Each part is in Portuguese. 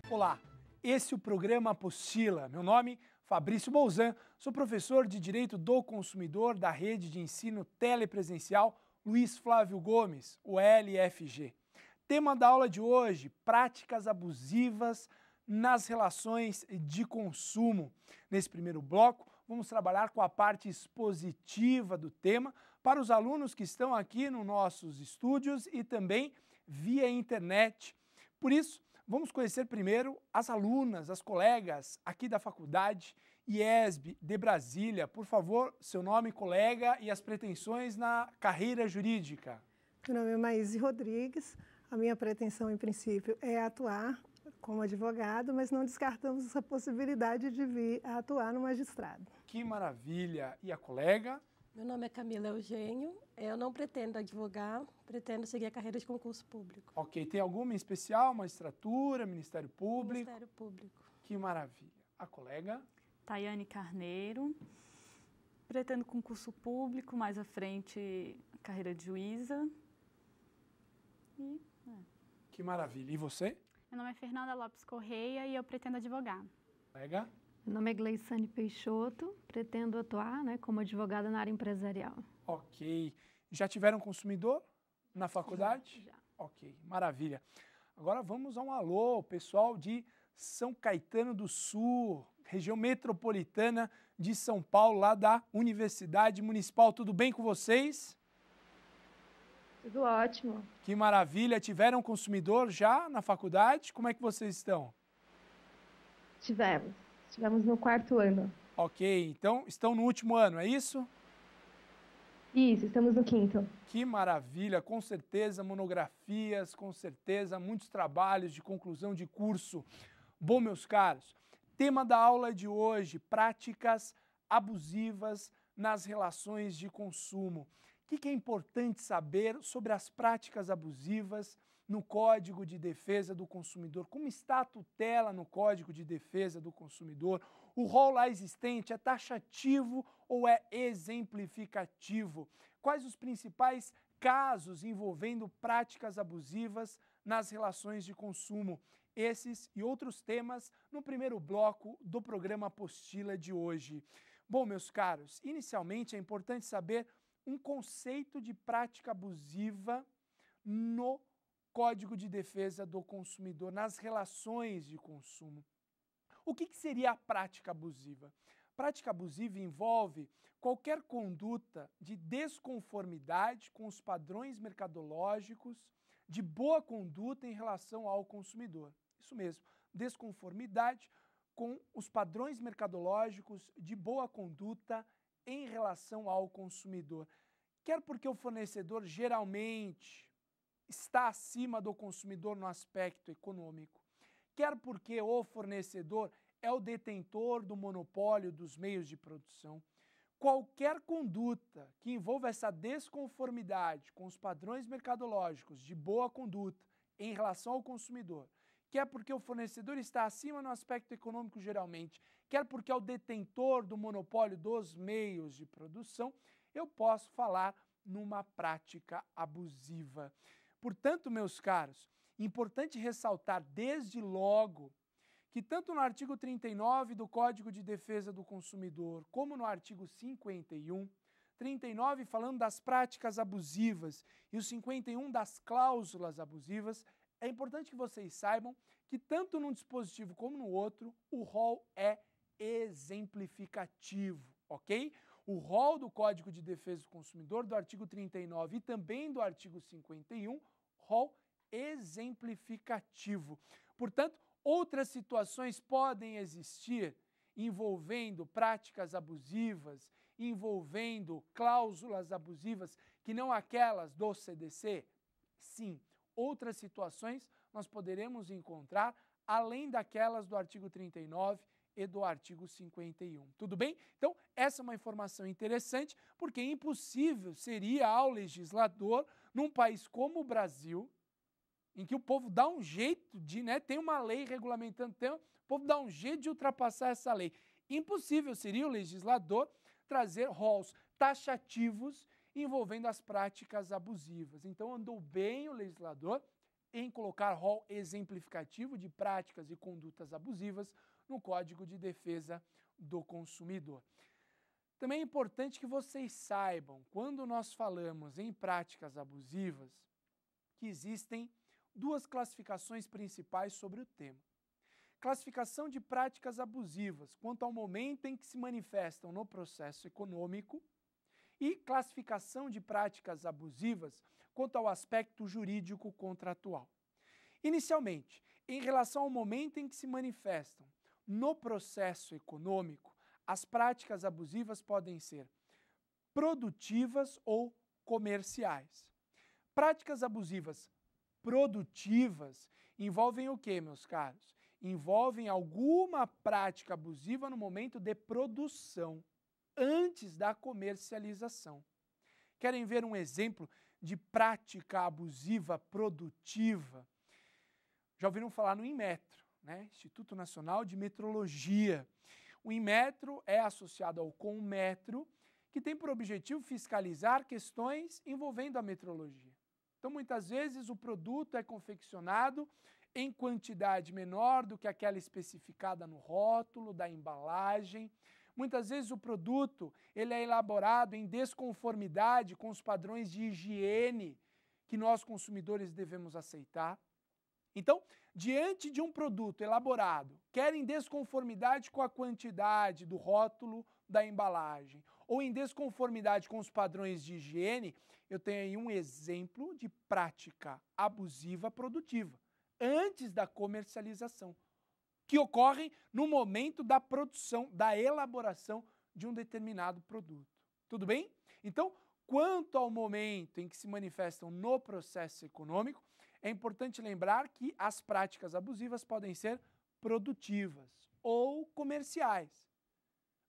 Olá, esse é o programa Apostila. Meu nome é Fabrício Bolzan, sou professor de Direito do Consumidor da Rede de Ensino Telepresencial Luiz Flávio Gomes, o LFG. Tema da aula de hoje, práticas abusivas nas relações de consumo. Nesse primeiro bloco, vamos trabalhar com a parte expositiva do tema para os alunos que estão aqui nos nossos estúdios e também via internet. Por isso, vamos conhecer primeiro as alunas, as colegas aqui da Faculdade IESB de Brasília. Por favor, seu nome, colega, e as pretensões na carreira jurídica. Meu nome é Maíse Rodrigues. A minha pretensão, em princípio, é atuar como advogado, mas não descartamos essa possibilidade de vir a atuar no magistrado. Que maravilha! E a colega? Meu nome é Camila Eugênio. Eu não pretendo advogar, pretendo seguir a carreira de concurso público. Ok. Tem alguma em especial? Magistratura, Ministério Público? Ministério Público. Que maravilha. A colega? Tayane Carneiro. Pretendo concurso público, mais à frente carreira de juíza. Que maravilha. E você? Meu nome é Fernanda Lopes Correia e eu pretendo advogar. Colega? Meu nome é Gleiciane Peixoto, pretendo atuar como advogada na área empresarial. Ok. Já tiveram consumidor na faculdade? Já. Ok, maravilha. Agora vamos a um alô, pessoal de São Caetano do Sul, região metropolitana de São Paulo, lá da Universidade Municipal. Tudo bem com vocês? Tudo ótimo. Que maravilha. Tiveram consumidor já na faculdade? Como é que vocês estão? Estivemos no 4º ano. Ok, então estão no último ano, é isso? Isso, estamos no 5º. Que maravilha, com certeza monografias, com certeza muitos trabalhos de conclusão de curso. Bom, meus caros, tema da aula de hoje, práticas abusivas nas relações de consumo. O que é importante saber sobre as práticas abusivas no Código de Defesa do Consumidor? Como está a tutela no Código de Defesa do Consumidor? O rol lá existente é taxativo ou é exemplificativo? Quais os principais casos envolvendo práticas abusivas nas relações de consumo? Esses e outros temas no primeiro bloco do programa Apostila de hoje. Bom, meus caros, inicialmente é importante saber um conceito de prática abusiva no Código de Defesa do Consumidor, nas relações de consumo. O que seria a prática abusiva? Prática abusiva envolve qualquer conduta de desconformidade com os padrões mercadológicos de boa conduta em relação ao consumidor. Isso mesmo, desconformidade com os padrões mercadológicos de boa conduta em relação ao consumidor. Quer porque o fornecedor geralmente está acima do consumidor no aspecto econômico, quer porque o fornecedor é o detentor do monopólio dos meios de produção. Qualquer conduta que envolva essa desconformidade com os padrões mercadológicos de boa conduta em relação ao consumidor, quer porque o fornecedor está acima no aspecto econômico geralmente, quer porque é o detentor do monopólio dos meios de produção, eu posso falar numa prática abusiva. Portanto, meus caros, importante ressaltar desde logo que tanto no artigo 39 do Código de Defesa do Consumidor, como no artigo 51, 39 falando das práticas abusivas e o 51 das cláusulas abusivas, é importante que vocês saibam que tanto num dispositivo como no outro, o rol é exemplificativo, ok? O rol do Código de Defesa do Consumidor, do artigo 39 e também do artigo 51, rol exemplificativo. Portanto, outras situações podem existir envolvendo práticas abusivas, envolvendo cláusulas abusivas, que não aquelas do CDC? Sim. Outras situações nós poderemos encontrar além daquelas do artigo 39 e do artigo 51. Tudo bem? Então, essa é uma informação interessante, porque impossível seria ao legislador, num país como o Brasil, em que o povo dá um jeito de, tem uma lei regulamentando, o povo dá um jeito de ultrapassar essa lei. Impossível seria o legislador trazer rols taxativos envolvendo as práticas abusivas. Então, andou bem o legislador em colocar rol exemplificativo de práticas e condutas abusivas no Código de Defesa do Consumidor. Também é importante que vocês saibam, quando nós falamos em práticas abusivas, que existem duas classificações principais sobre o tema. Classificação de práticas abusivas quanto ao momento em que se manifestam no processo econômico e classificação de práticas abusivas quanto ao aspecto jurídico contratual. Inicialmente, em relação ao momento em que se manifestam no processo econômico, as práticas abusivas podem ser produtivas ou comerciais. Práticas abusivas produtivas envolvem o quê, meus caros? Envolvem alguma prática abusiva no momento de produção, antes da comercialização. Querem ver um exemplo de prática abusiva produtiva? Já ouviram falar no Inmetro, né? Instituto Nacional de Metrologia. O Inmetro é associado ao Conmetro, que tem por objetivo fiscalizar questões envolvendo a metrologia. Então, muitas vezes, o produto é confeccionado em quantidade menor do que aquela especificada no rótulo da embalagem. Muitas vezes o produto ele é elaborado em desconformidade com os padrões de higiene que nós consumidores devemos aceitar. Então, diante de um produto elaborado, quer em desconformidade com a quantidade do rótulo da embalagem ou em desconformidade com os padrões de higiene, eu tenho aí um exemplo de prática abusiva produtiva, antes da comercialização, que ocorrem no momento da produção, da elaboração de um determinado produto. Tudo bem? Então, quanto ao momento em que se manifestam no processo econômico, é importante lembrar que as práticas abusivas podem ser produtivas ou comerciais.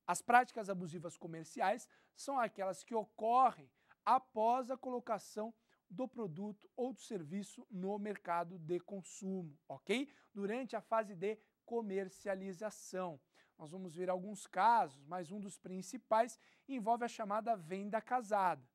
As práticas abusivas comerciais são aquelas que ocorrem após a colocação do produto ou do serviço no mercado de consumo, ok? Durante a fase de comercialização. Nós vamos ver alguns casos, mas um dos principais envolve a chamada venda casada.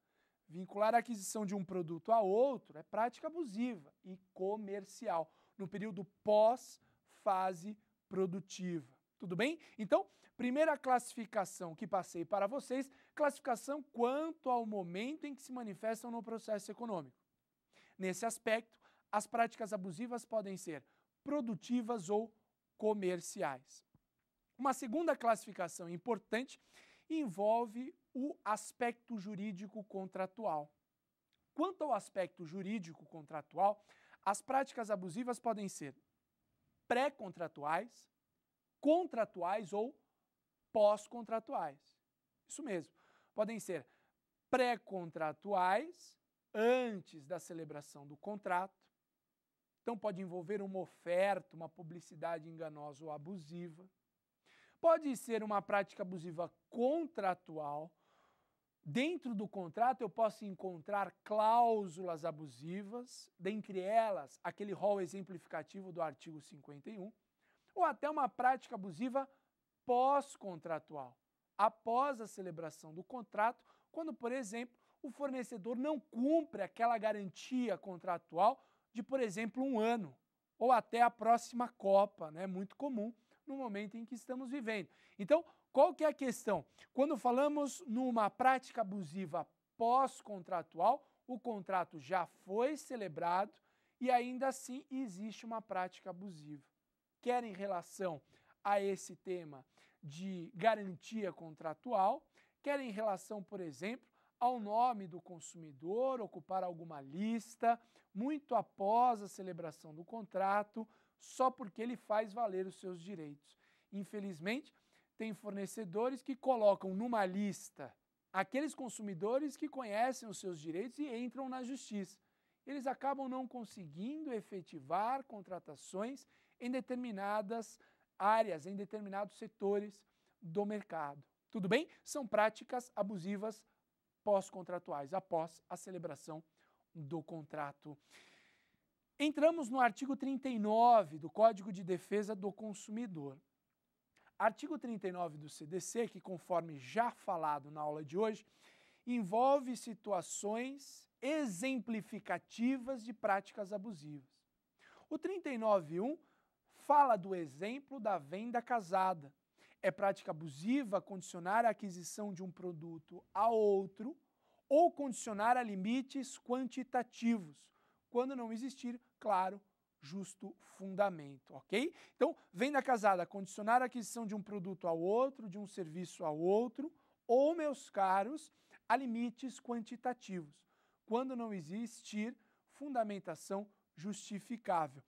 Vincular a aquisição de um produto a outro é prática abusiva e comercial, no período pós-fase produtiva. Tudo bem? Então, primeira classificação que passei para vocês, classificação quanto ao momento em que se manifestam no processo econômico. Nesse aspecto, as práticas abusivas podem ser produtivas ou comerciais. Uma segunda classificação importante envolve o aspecto jurídico contratual. Quanto ao aspecto jurídico contratual, as práticas abusivas podem ser pré-contratuais, contratuais ou pós-contratuais. Isso mesmo. Podem ser pré-contratuais, antes da celebração do contrato. Então, pode envolver uma oferta, uma publicidade enganosa ou abusiva. Pode ser uma prática abusiva contratual. Dentro do contrato, eu posso encontrar cláusulas abusivas, dentre elas, aquele rol exemplificativo do artigo 51, ou até uma prática abusiva pós-contratual, após a celebração do contrato, quando, por exemplo, o fornecedor não cumpre aquela garantia contratual de, por exemplo, 1 ano, ou até a próxima Copa, né? Muito comum no momento em que estamos vivendo. Então, qual que é a questão? Quando falamos numa prática abusiva pós-contratual, o contrato já foi celebrado e ainda assim existe uma prática abusiva. Quer em relação a esse tema de garantia contratual, quer em relação, por exemplo, ao nome do consumidor, ocupar alguma lista, muito após a celebração do contrato, só porque ele faz valer os seus direitos. Infelizmente, tem fornecedores que colocam numa lista aqueles consumidores que conhecem os seus direitos e entram na justiça. Eles acabam não conseguindo efetivar contratações em determinadas áreas, em determinados setores do mercado. Tudo bem? São práticas abusivas pós-contratuais, após a celebração do contrato. Entramos no artigo 39 do Código de Defesa do Consumidor. Artigo 39 do CDC, que conforme já falado na aula de hoje, envolve situações exemplificativas de práticas abusivas. O 39.1 fala do exemplo da venda casada. É prática abusiva condicionar a aquisição de um produto a outro ou condicionar a limites quantitativos, quando não existir, claro, justo fundamento, ok? Então, venda casada, condicionar a aquisição de um produto ao outro, de um serviço ao outro, ou, meus caros, a limites quantitativos, quando não existir fundamentação justificável.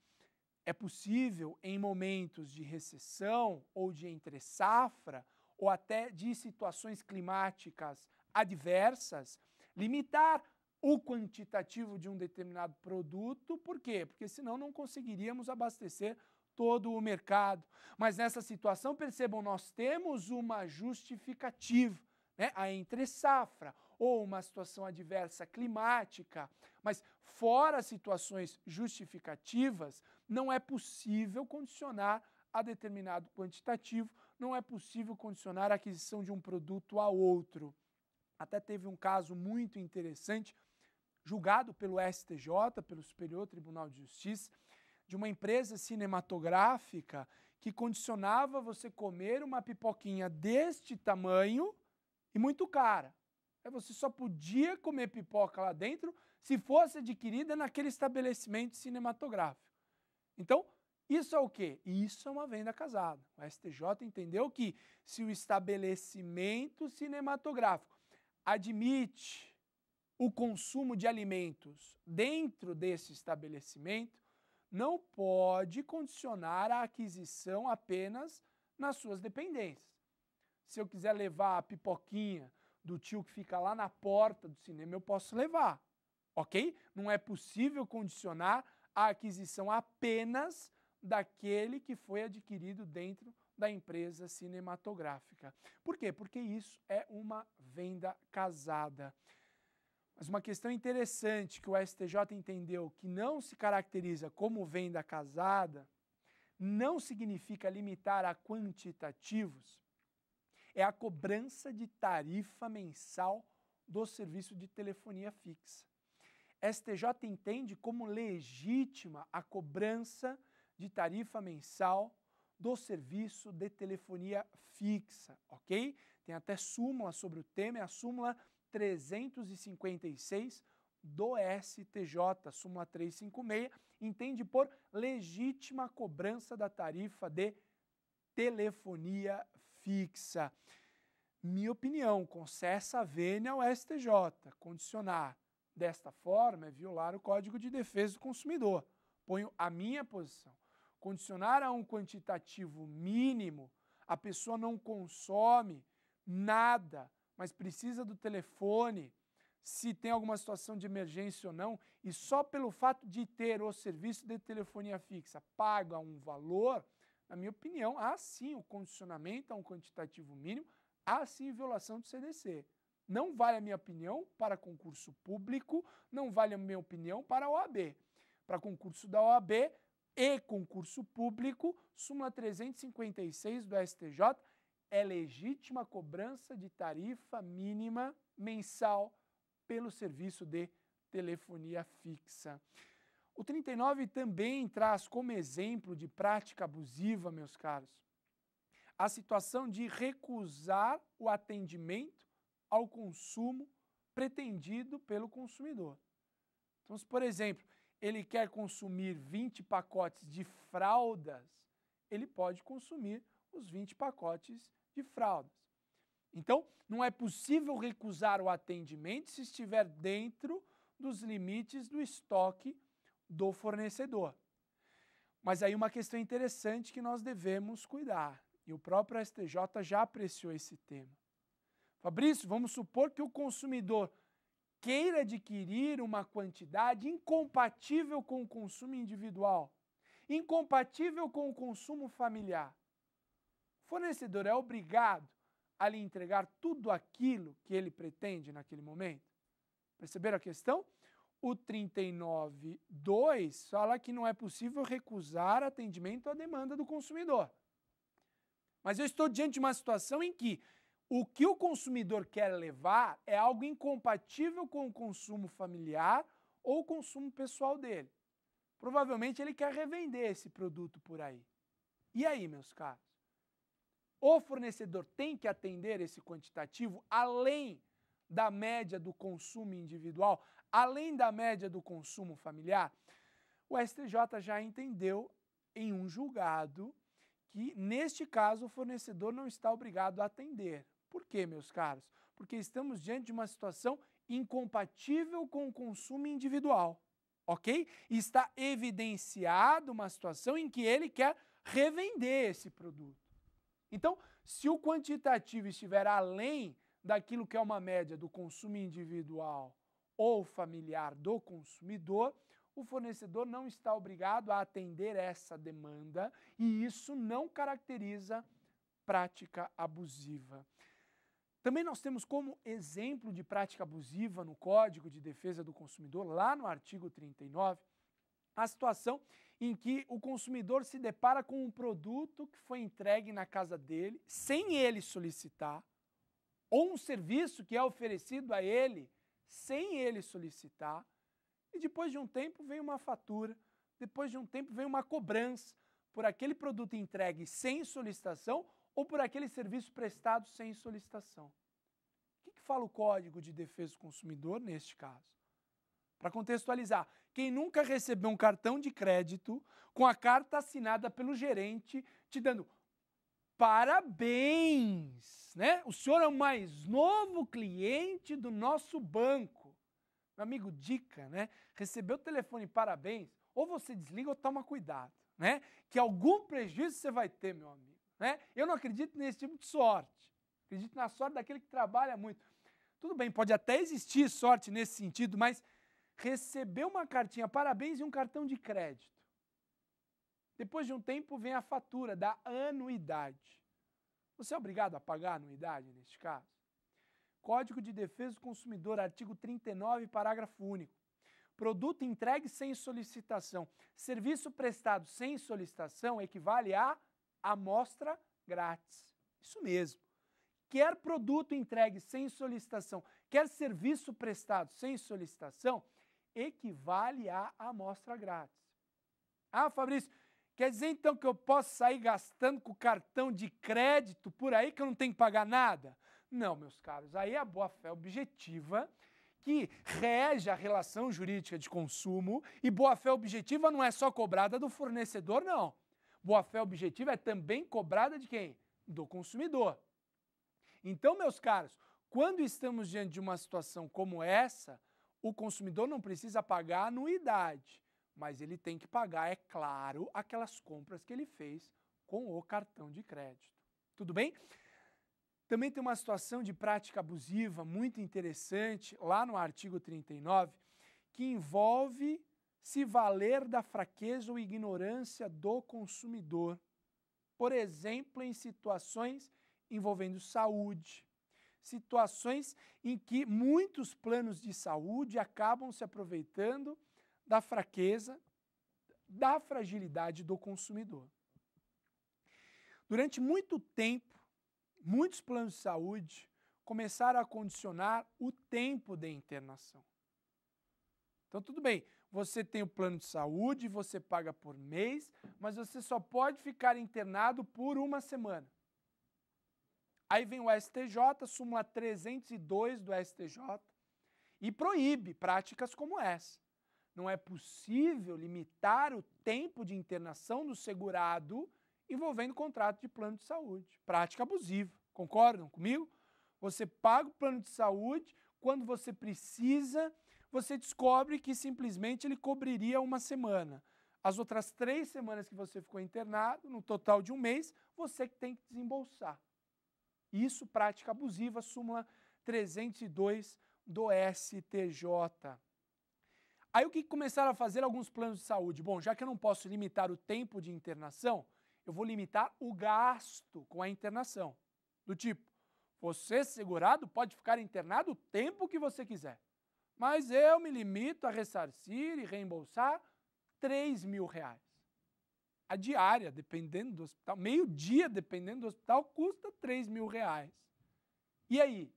É possível, em momentos de recessão ou de entre-safra, ou até de situações climáticas adversas, limitar o quantitativo de um determinado produto. Por quê? Porque senão não conseguiríamos abastecer todo o mercado. Mas nessa situação, percebam, nós temos uma justificativa, né? A entre-safra ou uma situação adversa climática, mas fora situações justificativas, não é possível condicionar a determinado quantitativo, não é possível condicionar a aquisição de um produto a outro. Até teve um caso muito interessante, julgado pelo STJ, pelo Superior Tribunal de Justiça, de uma empresa cinematográfica que condicionava você comer uma pipoquinha deste tamanho e muito cara. Você só podia comer pipoca lá dentro se fosse adquirida naquele estabelecimento cinematográfico. Então, isso é o quê? Isso é uma venda casada. O STJ entendeu que se o estabelecimento cinematográfico admite o consumo de alimentos dentro desse estabelecimento, não pode condicionar a aquisição apenas nas suas dependências. Se eu quiser levar a pipoquinha do tio que fica lá na porta do cinema, eu posso levar, ok? Não é possível condicionar a aquisição apenas daquele que foi adquirido dentro da empresa cinematográfica. Por quê? Porque isso é uma venda casada. Mas uma questão interessante que o STJ entendeu que não se caracteriza como venda casada, não significa limitar a quantitativos, é a cobrança de tarifa mensal do serviço de telefonia fixa. STJ entende como legítima a cobrança de tarifa mensal do serviço de telefonia fixa, ok? Tem até súmula sobre o tema, é a súmula 356 do STJ, súmula 356, entende por legítima cobrança da tarifa de telefonia fixa. Minha opinião, concessa vênia ao STJ, condicionar desta forma é violar o Código de Defesa do Consumidor. Ponho a minha posição. Condicionar a um quantitativo mínimo, a pessoa não consome nada, mas precisa do telefone, se tem alguma situação de emergência ou não, e só pelo fato de ter o serviço de telefonia fixa paga um valor, na minha opinião, há sim o condicionamento a um quantitativo mínimo, há sim violação do CDC. Não vale a minha opinião para concurso público, não vale a minha opinião para a OAB. Para concurso da OAB e concurso público, súmula 356 do STJ, é legítima cobrança de tarifa mínima mensal pelo serviço de telefonia fixa. O 39 também traz como exemplo de prática abusiva, meus caros, a situação de recusar o atendimento ao consumo pretendido pelo consumidor. Então, se, por exemplo, ele quer consumir 20 pacotes de fraldas, ele pode consumir os 20 pacotes de fraldas. Então, não é possível recusar o atendimento se estiver dentro dos limites do estoque do fornecedor. Mas aí uma questão interessante que nós devemos cuidar, e o próprio STJ já apreciou esse tema. Fabrício, vamos supor que o consumidor queira adquirir uma quantidade incompatível com o consumo individual, incompatível com o consumo familiar. O fornecedor é obrigado a lhe entregar tudo aquilo que ele pretende naquele momento? Perceberam a questão? O 39.2 fala que não é possível recusar atendimento à demanda do consumidor. Mas eu estou diante de uma situação em que o consumidor quer levar é algo incompatível com o consumo familiar ou o consumo pessoal dele. Provavelmente ele quer revender esse produto por aí. E aí, meus caros? O fornecedor tem que atender esse quantitativo além da média do consumo individual, além da média do consumo familiar? O STJ já entendeu em um julgado que, neste caso, o fornecedor não está obrigado a atender. Por quê, meus caros? Porque estamos diante de uma situação incompatível com o consumo individual, ok? E está evidenciada uma situação em que ele quer revender esse produto. Então, se o quantitativo estiver além daquilo que é uma média do consumo individual ou familiar do consumidor, o fornecedor não está obrigado a atender essa demanda e isso não caracteriza prática abusiva. Também nós temos como exemplo de prática abusiva no Código de Defesa do Consumidor, lá no artigo 39, a situação em que o consumidor se depara com um produto que foi entregue na casa dele, sem ele solicitar, ou um serviço que é oferecido a ele, sem ele solicitar, e depois de um tempo vem uma fatura, depois de um tempo vem uma cobrança por aquele produto entregue sem solicitação ou por aquele serviço prestado sem solicitação. O que fala o Código de Defesa do Consumidor neste caso? Para contextualizar, quem nunca recebeu um cartão de crédito com a carta assinada pelo gerente te dando parabéns, né? O senhor é o mais novo cliente do nosso banco. Meu amigo, dica, né? Recebeu o telefone parabéns, ou você desliga ou toma cuidado, né? Que algum prejuízo você vai ter, meu amigo, né? Eu não acredito nesse tipo de sorte. Acredito na sorte daquele que trabalha muito. Tudo bem, pode até existir sorte nesse sentido, mas receber uma cartinha parabéns e um cartão de crédito. Depois de um tempo vem a fatura da anuidade. Você é obrigado a pagar a anuidade neste caso? Código de Defesa do Consumidor, artigo 39, parágrafo único. Produto entregue sem solicitação. Serviço prestado sem solicitação equivale a amostra grátis. Isso mesmo. Quer produto entregue sem solicitação, quer serviço prestado sem solicitação, equivale a amostra grátis. Ah, Fabrício, quer dizer então que eu posso sair gastando com cartão de crédito por aí que eu não tenho que pagar nada? Não, meus caros, aí é a boa-fé objetiva que rege a relação jurídica de consumo e boa-fé objetiva não é só cobrada do fornecedor, não. Boa-fé objetiva é também cobrada de quem? Do consumidor. Então, meus caros, quando estamos diante de uma situação como essa, o consumidor não precisa pagar a anuidade, mas ele tem que pagar, é claro, aquelas compras que ele fez com o cartão de crédito. Tudo bem? Também tem uma situação de prática abusiva muito interessante, lá no artigo 39, que envolve se valer da fraqueza ou ignorância do consumidor. Por exemplo, em situações envolvendo saúde, situações em que muitos planos de saúde acabam se aproveitando da fraqueza, da fragilidade do consumidor. Durante muito tempo, muitos planos de saúde começaram a condicionar o tempo de internação. Então, tudo bem, você tem o plano de saúde, você paga por mês, mas você só pode ficar internado por uma semana. Aí vem o STJ, súmula 302 do STJ, e proíbe práticas como essa. Não é possível limitar o tempo de internação do segurado envolvendo contrato de plano de saúde. Prática abusiva. Concordam comigo? Você paga o plano de saúde, quando você precisa, você descobre que simplesmente ele cobriria uma semana. As outras 3 semanas que você ficou internado, no total de um mês, você que tem que desembolsar. Isso, prática abusiva, súmula 302 do STJ. Aí o que começaram a fazer alguns planos de saúde? Bom, já que eu não posso limitar o tempo de internação, eu vou limitar o gasto com a internação. Do tipo, você segurado pode ficar internado o tempo que você quiser, mas eu me limito a ressarcir e reembolsar R$3.000. A diária, dependendo do hospital, meio-dia, dependendo do hospital, custa R$3.000. E aí?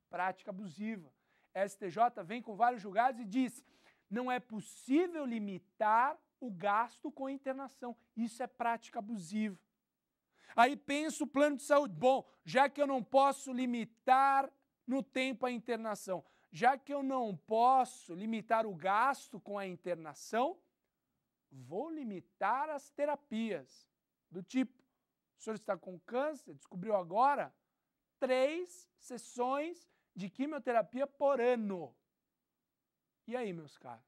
Prática abusiva. STJ vem com vários julgados e diz: não é possível limitar o gasto com a internação. Isso é prática abusiva. Aí pensa o plano de saúde. Bom, já que eu não posso limitar no tempo a internação, já que eu não posso limitar o gasto com a internação, vou limitar as terapias. Do tipo, o senhor está com câncer, descobriu agora 3 sessões de quimioterapia por ano. E aí, meus caros?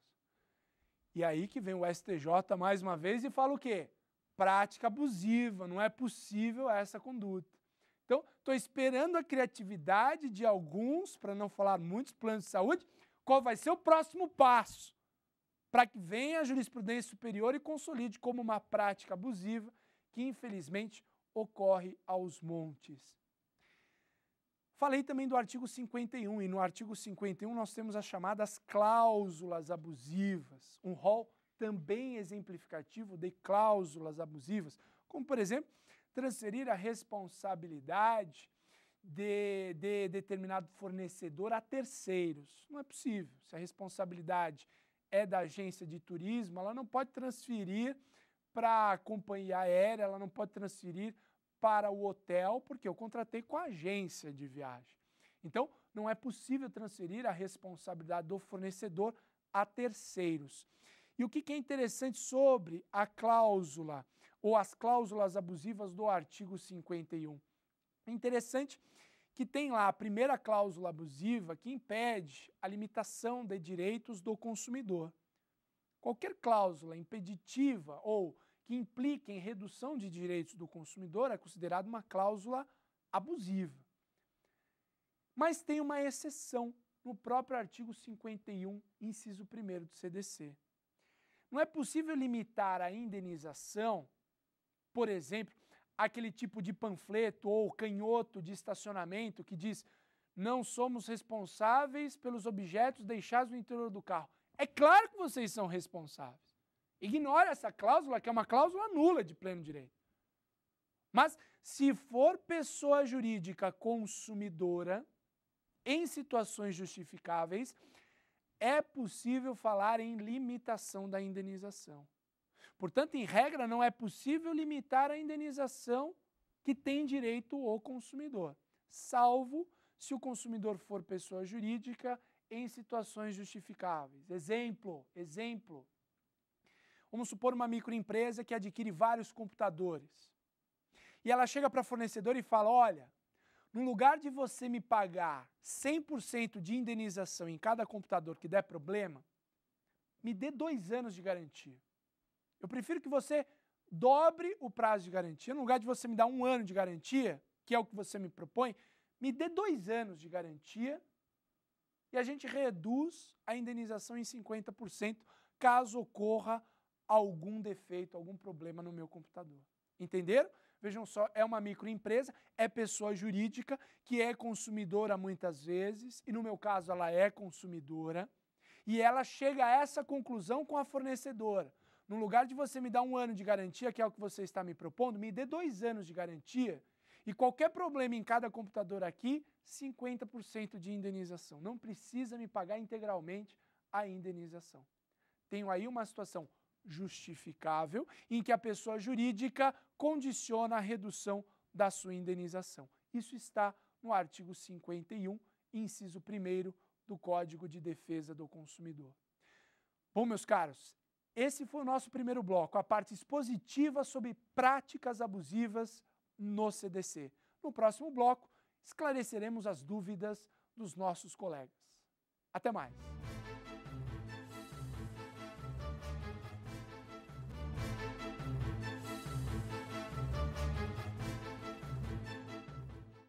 E aí que vem o STJ mais uma vez e fala o quê? Prática abusiva, não é possível essa conduta. Então, estou esperando a criatividade de alguns, para não falar muitos planos de saúde, qual vai ser o próximo passo para que venha a jurisprudência superior e consolide como uma prática abusiva que, infelizmente, ocorre aos montes. Falei também do artigo 51, e no artigo 51 nós temos as chamadas cláusulas abusivas, um rol também exemplificativo de cláusulas abusivas, como, por exemplo, transferir a responsabilidade de determinado fornecedor a terceiros. Não é possível. Se a responsabilidade é da agência de turismo, ela não pode transferir para a companhia aérea, ela não pode transferir para o hotel, porque eu contratei com a agência de viagem. Então, não é possível transferir a responsabilidade do fornecedor a terceiros. E o que é interessante sobre a cláusula ou as cláusulas abusivas do artigo 51? É interessante que tem lá a primeira cláusula abusiva que impede a limitação de direitos do consumidor. Qualquer cláusula impeditiva ou que implique em redução de direitos do consumidor é considerada uma cláusula abusiva. Mas tem uma exceção no próprio artigo 51, inciso 1º do CDC. Não é possível limitar a indenização, por exemplo, aquele tipo de panfleto ou canhoto de estacionamento que diz: não somos responsáveis pelos objetos deixados no interior do carro. É claro que vocês são responsáveis. Ignore essa cláusula, que é uma cláusula nula de pleno direito. Mas, se for pessoa jurídica consumidora, em situações justificáveis, é possível falar em limitação da indenização. Portanto, em regra, não é possível limitar a indenização que tem direito o consumidor, salvo se o consumidor for pessoa jurídica em situações justificáveis. Exemplo. Vamos supor uma microempresa que adquire vários computadores. E ela chega para a fornecedora e fala: olha, no lugar de você me pagar 100% de indenização em cada computador que der problema, me dê 2 anos de garantia. Eu prefiro que você dobre o prazo de garantia. No lugar de você me dar 1 ano de garantia, que é o que você me propõe, me dê 2 anos de garantia e a gente reduz a indenização em 50% caso ocorra algum defeito, algum problema no meu computador. Entenderam? Vejam só, é uma microempresa, é pessoa jurídica que é consumidora muitas vezes, e no meu caso ela é consumidora, e ela chega a essa conclusão com a fornecedora. No lugar de você me dar 1 ano de garantia, que é o que você está me propondo, me dê 2 anos de garantia, e qualquer problema em cada computador aqui, 50% de indenização. Não precisa me pagar integralmente a indenização. Tenho aí uma situação justificável em que a pessoa jurídica condiciona a redução da sua indenização. Isso está no artigo 51, inciso 1º do Código de Defesa do Consumidor. Bom, meus caros, esse foi o nosso primeiro bloco, a parte expositiva sobre práticas abusivas no CDC. No próximo bloco, esclareceremos as dúvidas dos nossos colegas. Até mais!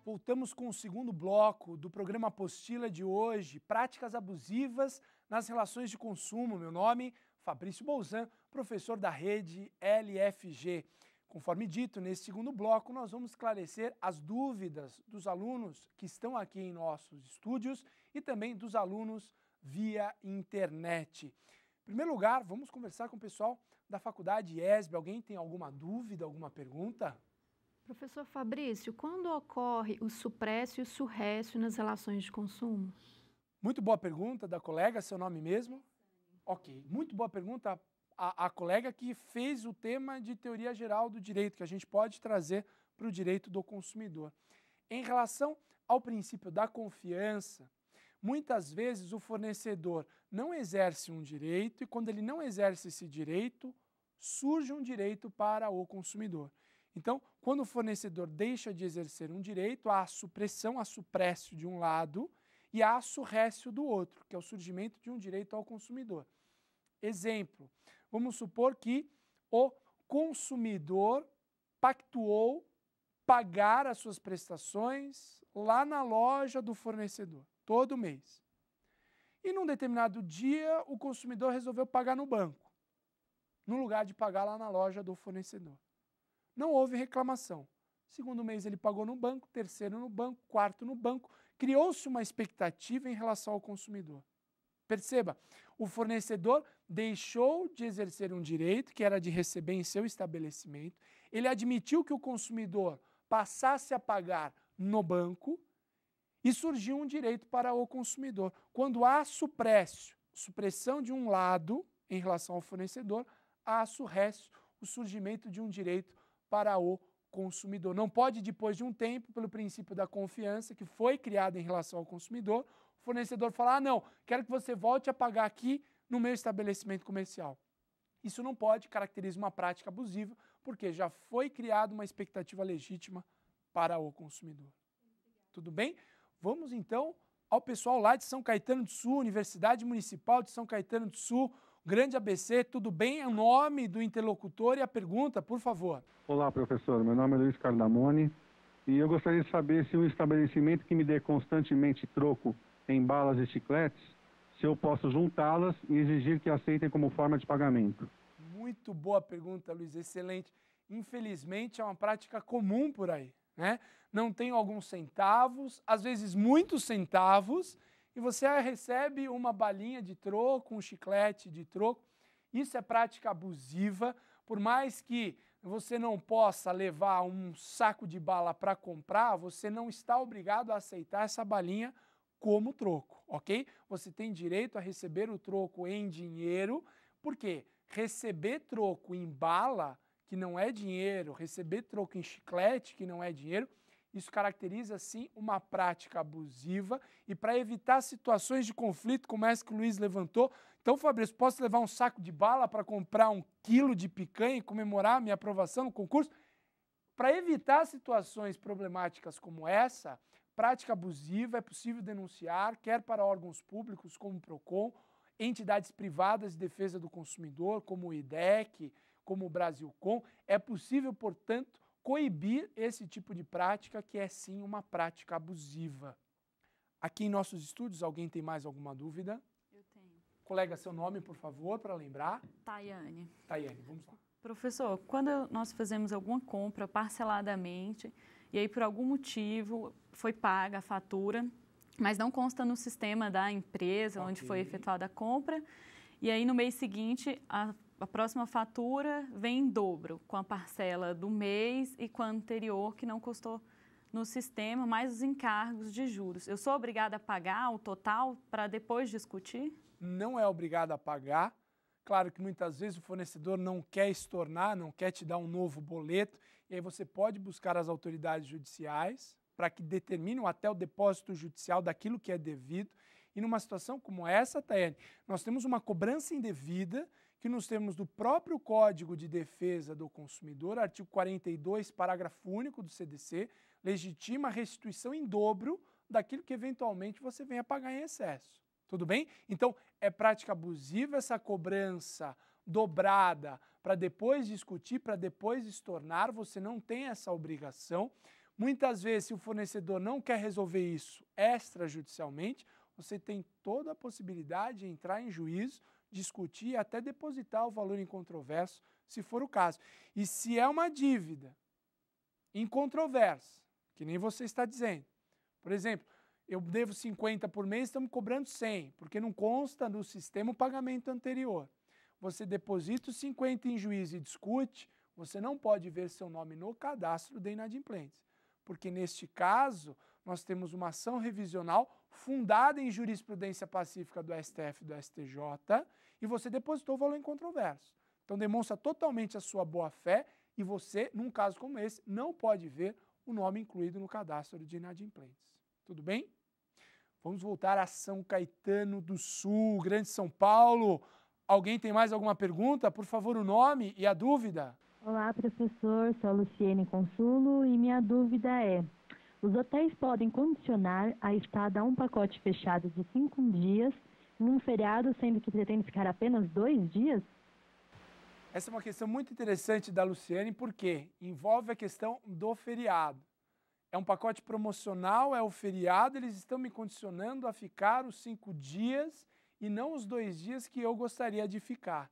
Voltamos com o segundo bloco do programa Apostila de hoje, práticas abusivas nas relações de consumo. Meu nome, Fabrício Bolzan, professor da rede LFG. Conforme dito, nesse segundo bloco, nós vamos esclarecer as dúvidas dos alunos que estão aqui em nossos estúdios e também dos alunos via internet. Em primeiro lugar, vamos conversar com o pessoal da Faculdade ESB. Alguém tem alguma dúvida, alguma pergunta? Professor Fabrício, quando ocorre o suprécio e o surrécio nas relações de consumo? Muito boa pergunta da colega, seu nome mesmo? Ok, muito boa pergunta. a colega que fez o tema de teoria geral do direito, que a gente pode trazer para o direito do consumidor. Em relação ao princípio da confiança, muitas vezes o fornecedor não exerce um direito e quando ele não exerce esse direito, surge um direito para o consumidor. Então, quando o fornecedor deixa de exercer um direito, há a supressão, a suprécio de um lado e há a surrécio do outro, que é o surgimento de um direito ao consumidor. Exemplo, vamos supor que o consumidor pactuou pagar as suas prestações lá na loja do fornecedor, todo mês. E num determinado dia, o consumidor resolveu pagar no banco, no lugar de pagar lá na loja do fornecedor. Não houve reclamação. Segundo mês ele pagou no banco, terceiro no banco, quarto no banco. Criou-se uma expectativa em relação ao consumidor. Perceba, o fornecedor deixou de exercer um direito, que era de receber em seu estabelecimento. Ele admitiu que o consumidor passasse a pagar no banco e surgiu um direito para o consumidor. Quando há supressão de um lado em relação ao fornecedor, há surrécio, o surgimento de um direito para o consumidor. Não pode, depois de um tempo, pelo princípio da confiança que foi criado em relação ao consumidor, o fornecedor falar, não, quero que você volte a pagar aqui no meu estabelecimento comercial. Isso não pode, caracteriza uma prática abusiva, porque já foi criada uma expectativa legítima para o consumidor. Tudo bem? Vamos então ao pessoal lá de São Caetano do Sul, Universidade Municipal de São Caetano do Sul, Grande ABC, tudo bem? O nome do interlocutor e a pergunta, por favor. Olá, professor. Meu nome é Luiz Cardamone e eu gostaria de saber se um estabelecimento que me dê constantemente troco em balas e chicletes, se eu posso juntá-las e exigir que aceitem como forma de pagamento. Muito boa pergunta, Luiz, excelente. Infelizmente é uma prática comum por aí, né? Não tem alguns centavos, às vezes muitos centavos, e você recebe uma balinha de troco, um chiclete de troco. Isso é prática abusiva, por mais que você não possa levar um saco de bala para comprar, você não está obrigado a aceitar essa balinha como troco, ok? Você tem direito a receber o troco em dinheiro, porque receber troco em bala, que não é dinheiro, receber troco em chiclete, que não é dinheiro, isso caracteriza, sim, uma prática abusiva e para evitar situações de conflito, como essa que o Luiz levantou, então, Fabrício, posso levar um saco de bala para comprar 1 quilo de picanha e comemorar a minha aprovação no concurso? Para evitar situações problemáticas como essa, prática abusiva é possível denunciar, quer para órgãos públicos como o PROCON, entidades privadas de defesa do consumidor, como o IDEC, como o Brasilcom. É possível, portanto, coibir esse tipo de prática, que é sim uma prática abusiva. Aqui em nossos estúdios, alguém tem mais alguma dúvida? Eu tenho. Colega, seu nome, por favor, para lembrar. Tayane. Tayane, vamos lá. Professor, quando nós fazemos alguma compra parceladamente, e aí por algum motivo foi paga a fatura, mas não consta no sistema da empresa onde foi efetuada a compra, e aí no mês seguinte a próxima fatura vem em dobro, com a parcela do mês e com a anterior que não constou no sistema, mais os encargos de juros. Eu sou obrigada a pagar o total para depois discutir? Não é obrigado a pagar. Claro que muitas vezes o fornecedor não quer estornar, não quer te dar um novo boleto, e aí você pode buscar as autoridades judiciais para que determinem até o depósito judicial daquilo que é devido. E numa situação como essa, Tayane, nós temos uma cobrança indevida que nos termos do próprio Código de Defesa do Consumidor, artigo 42, parágrafo único do CDC, legitima a restituição em dobro daquilo que eventualmente você venha pagar em excesso. Tudo bem? Então, é prática abusiva essa cobrança dobrada para depois discutir, para depois estornar, você não tem essa obrigação. Muitas vezes, se o fornecedor não quer resolver isso extrajudicialmente, você tem toda a possibilidade de entrar em juízo, discutir e até depositar o valor incontroverso, se for o caso. E se é uma dívida incontroversa, que nem você está dizendo, por exemplo, eu devo 50 por mês, estamos cobrando 100, porque não consta no sistema o pagamento anterior. Você deposita os 50 em juízo e discute, você não pode ver seu nome no cadastro de inadimplência, porque neste caso nós temos uma ação revisional fundada em jurisprudência pacífica do STF e do STJ, e você depositou o valor incontroverso. Então demonstra totalmente a sua boa-fé e você, num caso como esse, não pode ver o nome incluído no cadastro de inadimplentes. Tudo bem? Vamos voltar a São Caetano do Sul, Grande São Paulo. Alguém tem mais alguma pergunta? Por favor, o nome e a dúvida. Olá, professor. Sou a Luciene Consulo e minha dúvida é: os hotéis podem condicionar a estada a um pacote fechado de 5 dias num feriado, sendo que pretende ficar apenas 2 dias? Essa é uma questão muito interessante da Luciene, porque envolve a questão do feriado. É um pacote promocional, é o feriado, eles estão me condicionando a ficar os 5 dias e não os 2 dias que eu gostaria de ficar.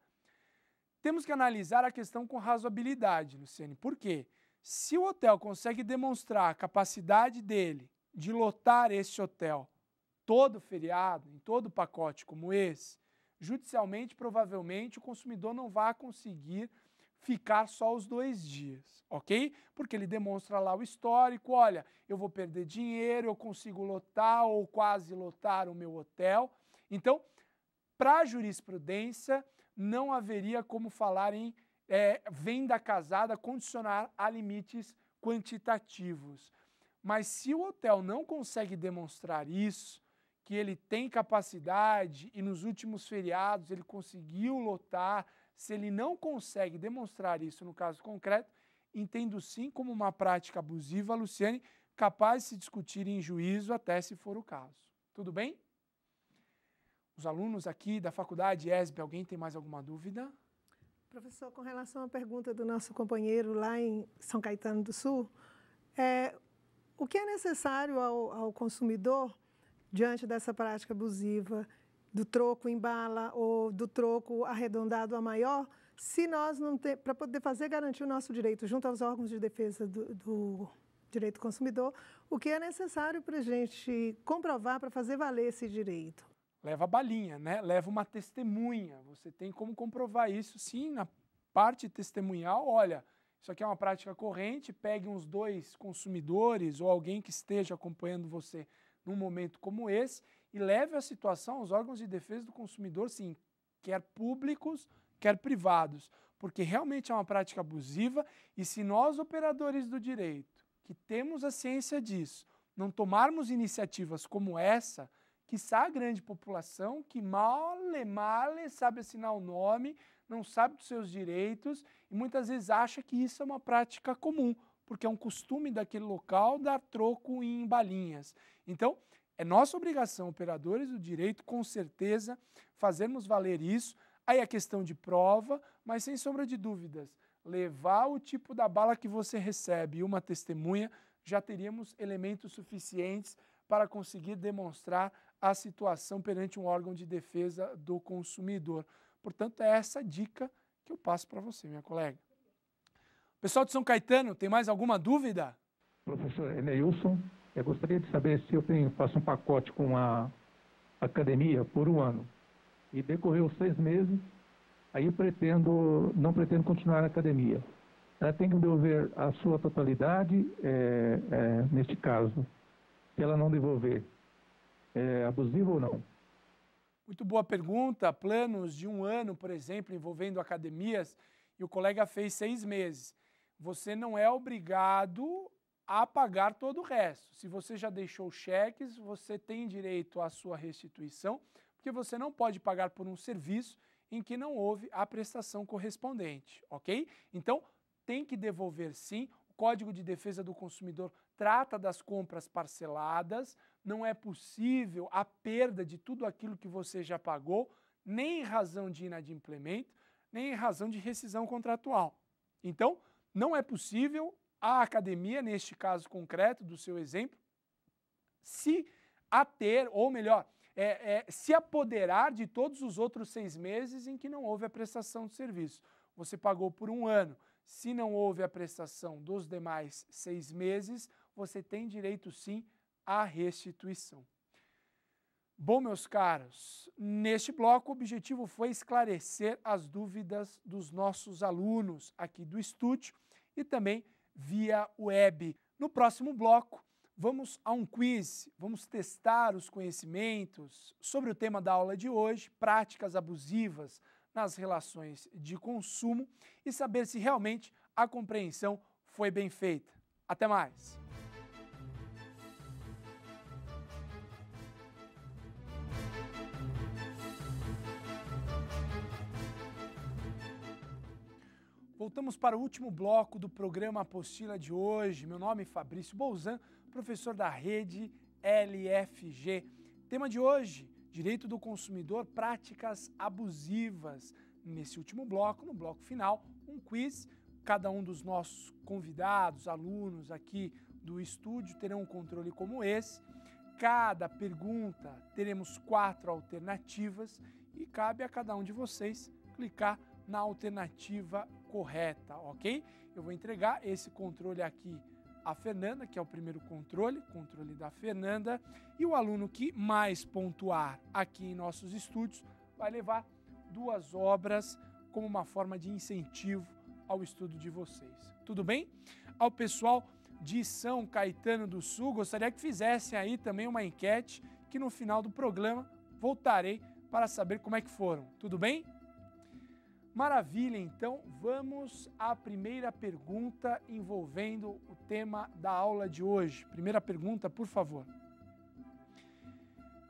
Temos que analisar a questão com razoabilidade, Luciene. Por quê? Se o hotel consegue demonstrar a capacidade dele de lotar esse hotel todo feriado, em todo pacote como esse, judicialmente, provavelmente, o consumidor não vai conseguir ficar só os 2 dias, ok? Porque ele demonstra lá o histórico, olha, eu vou perder dinheiro, eu consigo lotar ou quase lotar o meu hotel. Então, para a jurisprudência, não haveria como falar em venda casada, condicionar a limites quantitativos. Mas se o hotel não consegue demonstrar isso, que ele tem capacidade e nos últimos feriados ele conseguiu lotar, se ele não consegue demonstrar isso no caso concreto, entendo sim como uma prática abusiva, Luciane, capaz de se discutir em juízo até se for o caso. Tudo bem? Os alunos aqui da faculdade ESB, alguém tem mais alguma dúvida? Professor, com relação à pergunta do nosso companheiro lá em São Caetano do Sul, o que é necessário ao consumidor, diante dessa prática abusiva, do troco em bala ou do troco arredondado a maior, se nós não temos, para poder garantir o nosso direito junto aos órgãos de defesa do direito do consumidor, o que é necessário para a gente comprovar para fazer valer esse direito? Leva a balinha, né? Leva uma testemunha. Você tem como comprovar isso, sim, na parte testemunhal. Olha, isso aqui é uma prática corrente, pegue uns 2 consumidores ou alguém que esteja acompanhando você num momento como esse e leve a situação aos órgãos de defesa do consumidor, sim, quer públicos, quer privados, porque realmente é uma prática abusiva e se nós, operadores do direito, que temos a ciência disso, não tomarmos iniciativas como essa, quiçá a grande população que male sabe assinar o nome, não sabe dos seus direitos e muitas vezes acha que isso é uma prática comum, porque é um costume daquele local dar troco em balinhas. Então, é nossa obrigação, operadores do direito, com certeza, fazermos valer isso. Aí a questão de prova, mas sem sombra de dúvidas, levar o tipo da bala que você recebe e uma testemunha, já teríamos elementos suficientes para conseguir demonstrar a situação perante um órgão de defesa do consumidor. Portanto, é essa dica que eu passo para você, minha colega. Pessoal de São Caetano, tem mais alguma dúvida? Professor Eneilson, eu gostaria de saber se eu faço um pacote com a academia por 1 ano e decorreu 6 meses, aí eu não pretendo continuar na academia. Ela tem que devolver a sua totalidade, neste caso. Se ela não devolver, é abusivo ou não? Muito boa pergunta. Planos de 1 ano, por exemplo, envolvendo academias, e o colega fez 6 meses. Você não é obrigado a pagar todo o resto. Se você já deixou cheques, você tem direito à sua restituição, porque você não pode pagar por um serviço em que não houve a prestação correspondente, ok? Então, tem que devolver sim. O Código de Defesa do Consumidor trata das compras parceladas, não é possível a perda de tudo aquilo que você já pagou, nem em razão de inadimplemento, nem em razão de rescisão contratual. Então, não é possível a academia, neste caso concreto do seu exemplo, se ater, ou melhor, se apoderar de todos os outros 6 meses em que não houve a prestação de serviço. Você pagou por 1 ano, se não houve a prestação dos demais 6 meses, você tem direito sim à restituição. Bom, meus caros, neste bloco o objetivo foi esclarecer as dúvidas dos nossos alunos aqui do estúdio e também via web. No próximo bloco, vamos a um quiz, vamos testar os conhecimentos sobre o tema da aula de hoje, práticas abusivas nas relações de consumo e saber se realmente a compreensão foi bem feita. Até mais! Voltamos para o último bloco do programa Apostila de hoje. Meu nome é Fabrício Bolzan, professor da rede LFG. Tema de hoje, Direito do Consumidor, práticas abusivas. Nesse último bloco, no bloco final, um quiz. Cada um dos nossos convidados, alunos aqui do estúdio terão um controle como esse. Cada pergunta teremos 4 alternativas e cabe a cada um de vocês clicar na alternativa correta, ok? Eu vou entregar esse controle aqui à Fernanda, que é o primeiro controle da Fernanda, e o aluno que mais pontuar aqui em nossos estúdios vai levar 2 obras como uma forma de incentivo ao estudo de vocês. Tudo bem? Ao pessoal de São Caetano do Sul, gostaria que fizessem aí também uma enquete, que no final do programa voltarei para saber como é que foram. Tudo bem? Maravilha, então vamos à primeira pergunta envolvendo o tema da aula de hoje. Primeira pergunta, por favor.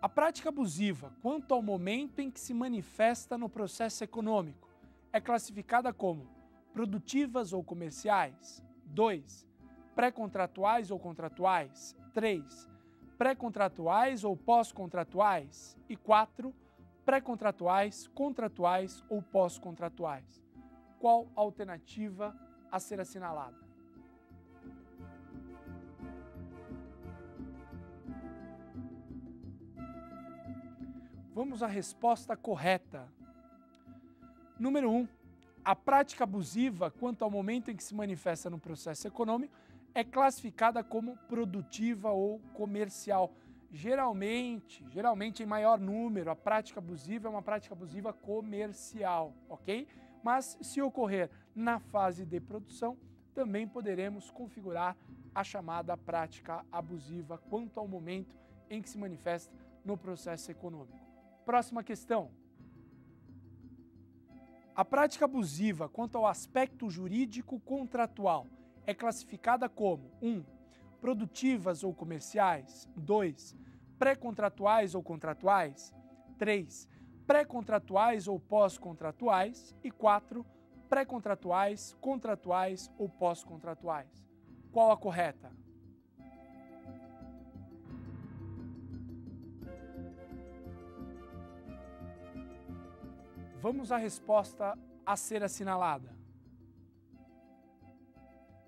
A prática abusiva, quanto ao momento em que se manifesta no processo econômico, é classificada como produtivas ou comerciais? 2. Pré-contratuais ou contratuais? 3. Pré-contratuais ou pós-contratuais? E 4. Pré-contratuais, contratuais ou pós-contratuais. Qual a alternativa a ser assinalada? Vamos à resposta correta. Número 1. A prática abusiva, quanto ao momento em que se manifesta no processo econômico, é classificada como produtiva ou comercial. Geralmente em maior número, a prática abusiva é uma prática abusiva comercial, ok? Mas se ocorrer na fase de produção, também poderemos configurar a chamada prática abusiva quanto ao momento em que se manifesta no processo econômico. Próxima questão. A prática abusiva quanto ao aspecto jurídico contratual é classificada como 1. Produtivas ou comerciais? 2. Pré-contratuais ou contratuais? 3. Pré-contratuais ou pós-contratuais? E 4. Pré-contratuais, contratuais ou pós-contratuais? Qual a correta? Vamos à resposta a ser assinalada.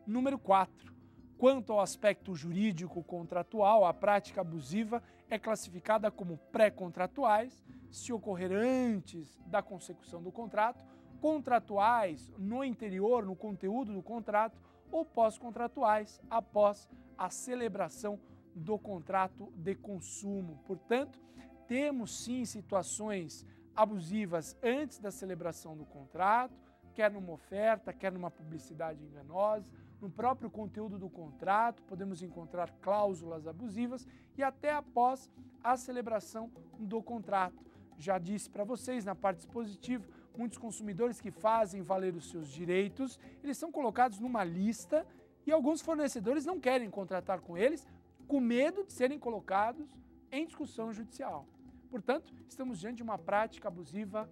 Número 4. Quanto ao aspecto jurídico contratual, a prática abusiva é classificada como pré-contratuais, se ocorrer antes da consecução do contrato, contratuais no interior, no conteúdo do contrato, ou pós-contratuais após a celebração do contrato de consumo. Portanto, temos sim situações abusivas antes da celebração do contrato, quer numa oferta, quer numa publicidade enganosa. No próprio conteúdo do contrato, podemos encontrar cláusulas abusivas e até após a celebração do contrato. Já disse para vocês, na parte dispositiva, muitos consumidores que fazem valer os seus direitos, eles são colocados numa lista e alguns fornecedores não querem contratar com eles, com medo de serem colocados em discussão judicial. Portanto, estamos diante de uma prática abusiva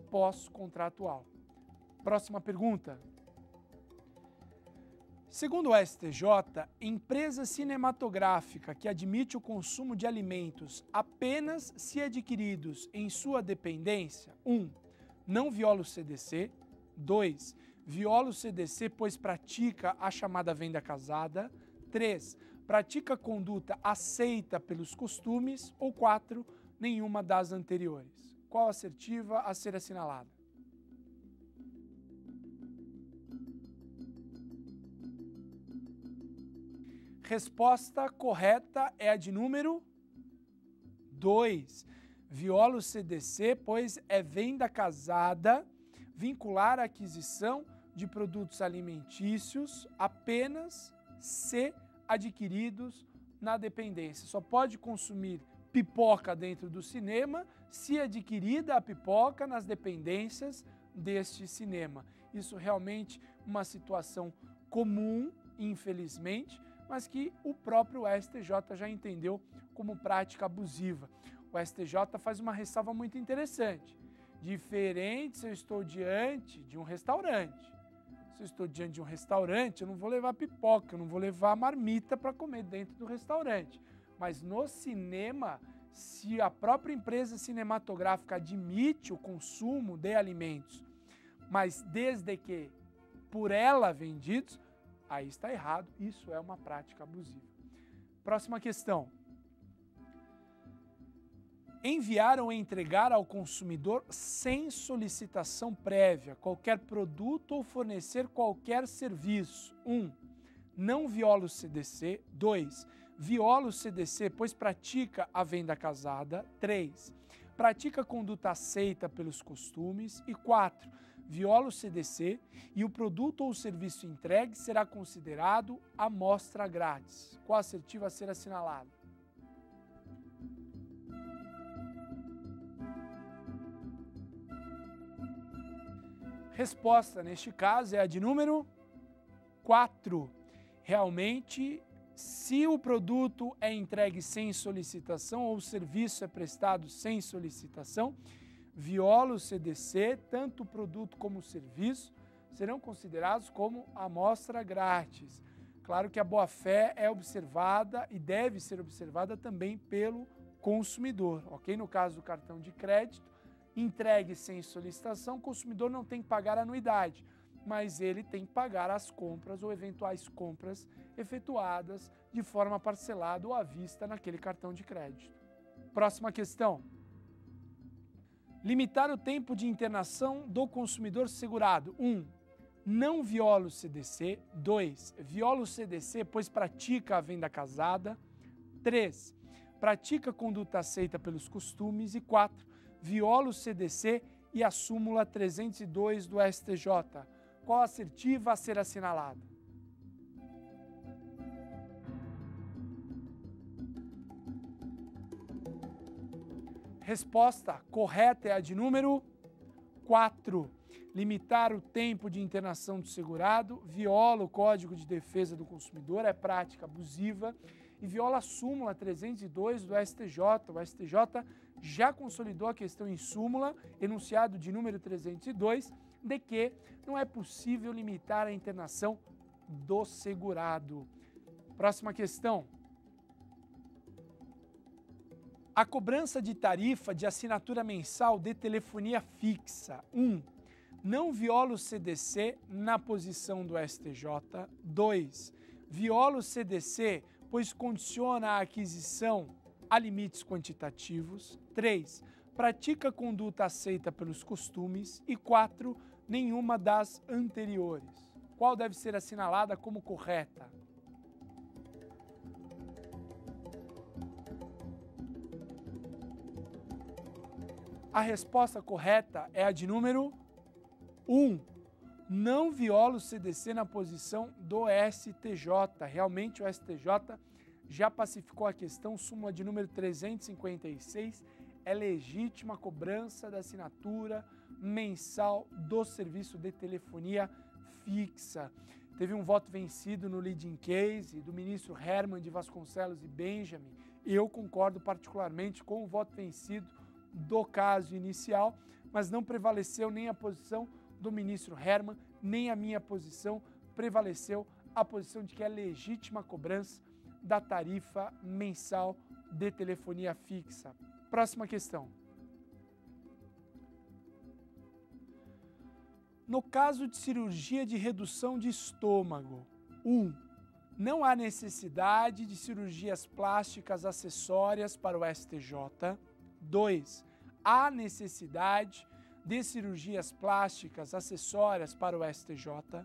pós-contratual. Próxima pergunta. Segundo o STJ, empresa cinematográfica que admite o consumo de alimentos apenas se adquiridos em sua dependência, 1. Não viola o CDC, 2. Viola o CDC pois pratica a chamada venda casada, 3. Pratica conduta aceita pelos costumes, ou 4. Nenhuma das anteriores. Qual a assertiva a ser assinalada? Resposta correta é a de número 2. Viola o CDC, pois é venda casada, vincular a aquisição de produtos alimentícios apenas se adquiridos na dependência. Só pode consumir pipoca dentro do cinema, se adquirida a pipoca nas dependências deste cinema. Isso realmente uma situação comum, infelizmente, mas que o próprio STJ já entendeu como prática abusiva. O STJ faz uma ressalva muito interessante. Diferente se eu estou diante de um restaurante. Se eu estou diante de um restaurante, eu não vou levar pipoca, eu não vou levar marmita para comer dentro do restaurante. Mas no cinema, se a própria empresa cinematográfica admite o consumo de alimentos, mas desde que por ela vendidos, aí está errado, isso é uma prática abusiva. Próxima questão. Enviar ou entregar ao consumidor sem solicitação prévia qualquer produto ou fornecer qualquer serviço. 1. Não viola o CDC. 2. Viola o CDC, pois pratica a venda casada. 3. Pratica conduta aceita pelos costumes. E 4. Viola o CDC e o produto ou serviço entregue será considerado amostra grátis. Qual assertiva a ser assinalada? Resposta, neste caso, é a de número 4. Realmente, se o produto é entregue sem solicitação ou o serviço é prestado sem solicitação, viola o CDC, tanto o produto como o serviço serão considerados como amostra grátis. Claro que a boa-fé é observada e deve ser observada também pelo consumidor, ok? No caso do cartão de crédito, entregue sem solicitação, o consumidor não tem que pagar anuidade, mas ele tem que pagar as compras ou eventuais compras efetuadas de forma parcelada ou à vista naquele cartão de crédito. Próxima questão. Limitar o tempo de internação do consumidor segurado. 1. Não viola o CDC. 2. Viola o CDC, pois pratica a venda casada. 3. Pratica conduta aceita pelos costumes. E 4. Viola o CDC e a súmula 302 do STJ. Qual assertiva a ser assinalada? Resposta correta é a de número 4. Limitar o tempo de internação do segurado, viola o Código de Defesa do Consumidor, é prática abusiva, e viola a súmula 302 do STJ. O STJ já consolidou a questão em súmula, enunciado de número 302, de que não é possível limitar a internação do segurado. Próxima questão. A cobrança de tarifa de assinatura mensal de telefonia fixa. 1. Não viola o CDC na posição do STJ. 2. Viola o CDC, pois condiciona a aquisição a limites quantitativos. 3. Pratica conduta aceita pelos costumes. E 4. Nenhuma das anteriores. Qual deve ser assinalada como correta? A resposta correta é a de número 1. Não viola o CDC na posição do STJ. Realmente o STJ já pacificou a questão, súmula de número 356, é legítima a cobrança da assinatura mensal do serviço de telefonia fixa. Teve um voto vencido no leading case do ministro Herman de Vasconcelos e Benjamin. Eu concordo particularmente com o voto vencido do caso inicial, mas não prevaleceu nem a posição do ministro Herman, nem a minha posição, prevaleceu a posição de que é legítima a cobrança da tarifa mensal de telefonia fixa. Próxima questão. No caso de cirurgia de redução de estômago, 1. Não há necessidade de cirurgias plásticas acessórias para o STJ. 2. Há necessidade de cirurgias plásticas acessórias para o STJ.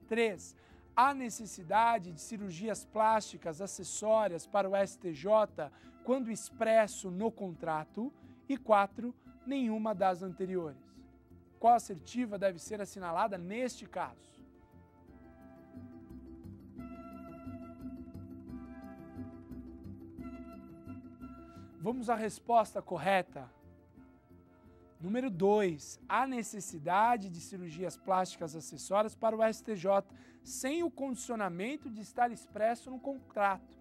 3. Há necessidade de cirurgias plásticas acessórias para o STJ quando expresso no contrato. E 4. Nenhuma das anteriores. Qual assertiva deve ser assinalada neste caso? Vamos à resposta correta. Número 2, há necessidade de cirurgias plásticas acessórias para o STJ, sem o condicionamento de estar expresso no contrato.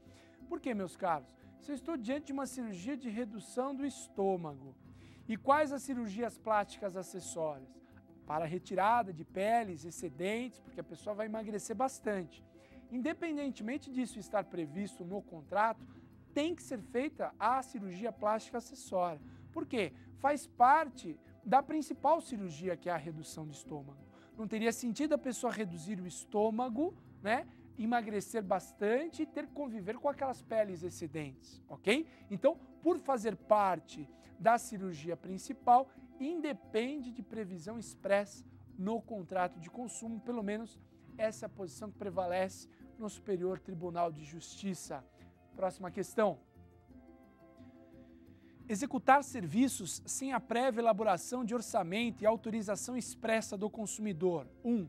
Por quê, meus caros? Se eu estou diante de uma cirurgia de redução do estômago, e quais as cirurgias plásticas acessórias? Para retirada de peles excedentes, porque a pessoa vai emagrecer bastante. Independentemente disso estar previsto no contrato, tem que ser feita a cirurgia plástica acessória. Por quê? Faz parte da principal cirurgia, que é a redução do estômago. Não teria sentido a pessoa reduzir o estômago, né? Emagrecer bastante e ter que conviver com aquelas peles excedentes, ok? Então, por fazer parte da cirurgia principal, independe de previsão expressa no contrato de consumo, pelo menos essa é a posição que prevalece no Superior Tribunal de Justiça. Próxima questão. Executar serviços sem a prévia elaboração de orçamento e autorização expressa do consumidor. 1.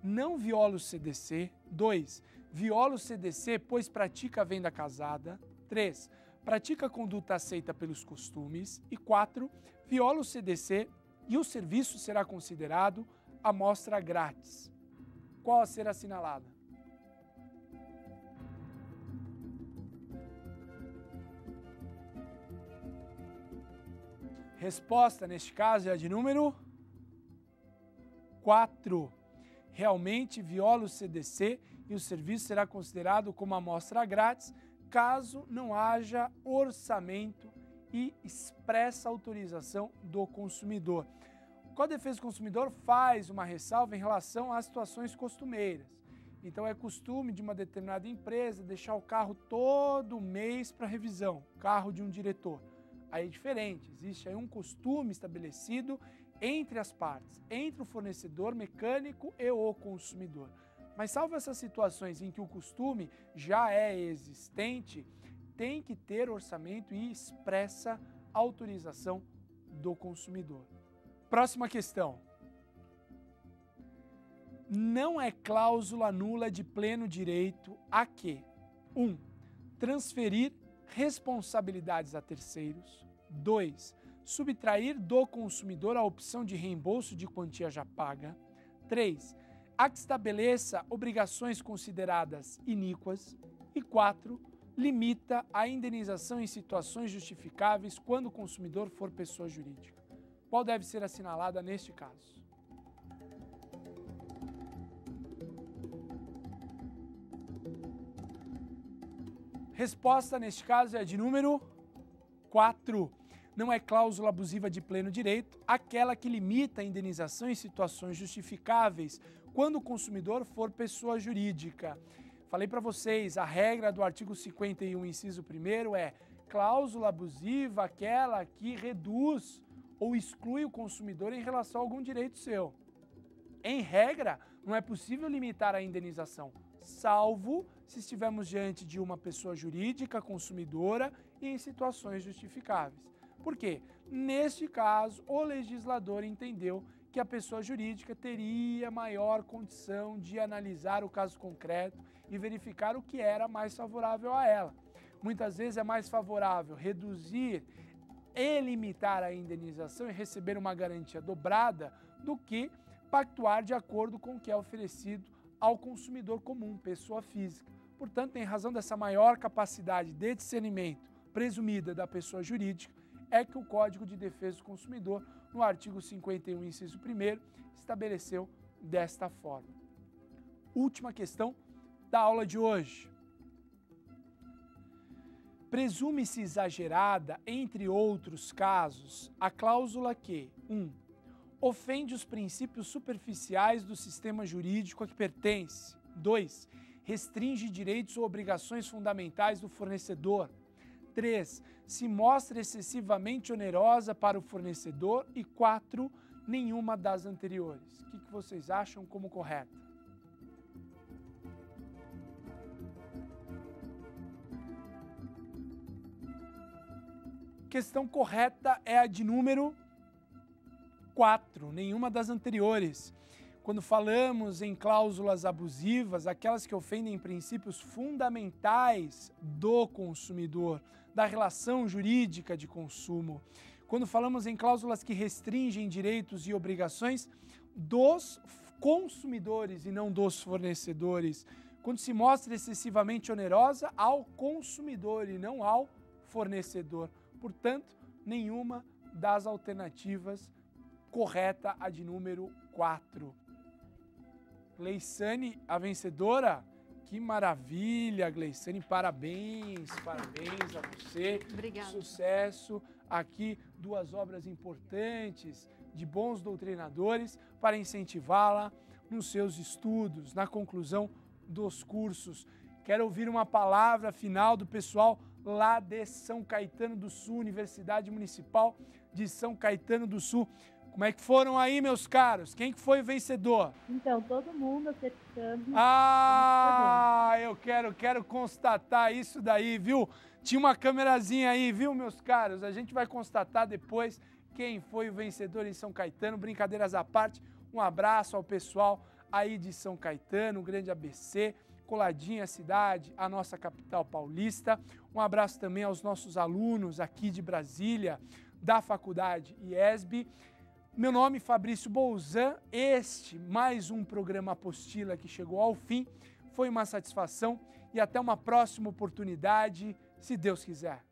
Não viola o CDC. 2. Viola o CDC, pois pratica a venda casada. 3. Pratica a conduta aceita pelos costumes. E 4. Viola o CDC e o serviço será considerado amostra grátis. Qual a ser assinalada? Resposta, neste caso, é a de número 4. Realmente viola o CDC e o serviço será considerado como amostra grátis, caso não haja orçamento e expressa autorização do consumidor. O Código de Defesa do Consumidor faz uma ressalva em relação às situações costumeiras. Então, é costume de uma determinada empresa deixar o carro todo mês para revisão, carro de um diretor. Aí é diferente, existe aí um costume estabelecido entre as partes, entre o fornecedor mecânico e o consumidor. Mas salvo essas situações em que o costume já é existente, tem que ter orçamento e expressa autorização do consumidor. Próxima questão. Não é cláusula nula de pleno direito a que 1. Transferir responsabilidades a terceiros. 2. Subtrair do consumidor a opção de reembolso de quantia já paga. 3. A que estabeleça obrigações consideradas iníquas. E 4. Limita a indenização em situações justificáveis quando o consumidor for pessoa jurídica. Qual deve ser assinalada neste caso? Resposta, neste caso, é a de número 4. Não é cláusula abusiva de pleno direito aquela que limita a indenização em situações justificáveis quando o consumidor for pessoa jurídica. Falei para vocês, a regra do artigo 51, inciso 1º é cláusula abusiva aquela que reduz ou exclui o consumidor em relação a algum direito seu. Em regra, não é possível limitar a indenização, salvo se estivermos diante de uma pessoa jurídica consumidora e em situações justificáveis. Por quê? Neste caso, o legislador entendeu que a pessoa jurídica teria maior condição de analisar o caso concreto e verificar o que era mais favorável a ela. Muitas vezes é mais favorável reduzir e limitar a indenização e receber uma garantia dobrada do que pactuar de acordo com o que é oferecido ao consumidor comum, pessoa física. Portanto, em razão dessa maior capacidade de discernimento presumida da pessoa jurídica, é que o Código de Defesa do Consumidor, no artigo 51, inciso 1º, estabeleceu desta forma. Última questão da aula de hoje. Presume-se exagerada, entre outros casos, a cláusula que 1. Ofende os princípios superficiais do sistema jurídico a que pertence. 2. Restringe direitos ou obrigações fundamentais do fornecedor. 3. Se mostra excessivamente onerosa para o fornecedor. E 4. Nenhuma das anteriores. O que vocês acham como correta? Questão correta é a de número 4, nenhuma das anteriores. quando falamos em cláusulas abusivas, aquelas que ofendem princípios fundamentais do consumidor, da relação jurídica de consumo. Quando falamos em cláusulas que restringem direitos e obrigações dos consumidores e não dos fornecedores. Quando se mostra excessivamente onerosa ao consumidor e não ao fornecedor. Portanto, nenhuma das alternativas correta, a de número 4. Gleiciane, a vencedora? Que maravilha, Gleiciane, parabéns a você. Obrigada. Sucesso, aqui 2 obras importantes de bons doutrinadores para incentivá-la nos seus estudos, na conclusão dos cursos. Quero ouvir uma palavra final do pessoal lá de São Caetano do Sul, Universidade Municipal de São Caetano do Sul. Como é que foram aí, meus caros? Quem que foi o vencedor? Então, todo mundo acertando. Eu quero constatar isso daí, viu? Tinha uma câmerazinha aí, viu, meus caros? A gente vai constatar depois quem foi o vencedor em São Caetano. Brincadeiras à parte, um abraço ao pessoal aí de São Caetano, um grande ABC, coladinha a cidade, a nossa capital paulista. Um abraço também aos nossos alunos aqui de Brasília, da Faculdade IESB. Meu nome é Fabrício Bolzan, mais um programa Apostila que chegou ao fim. Foi uma satisfação e até uma próxima oportunidade, se Deus quiser.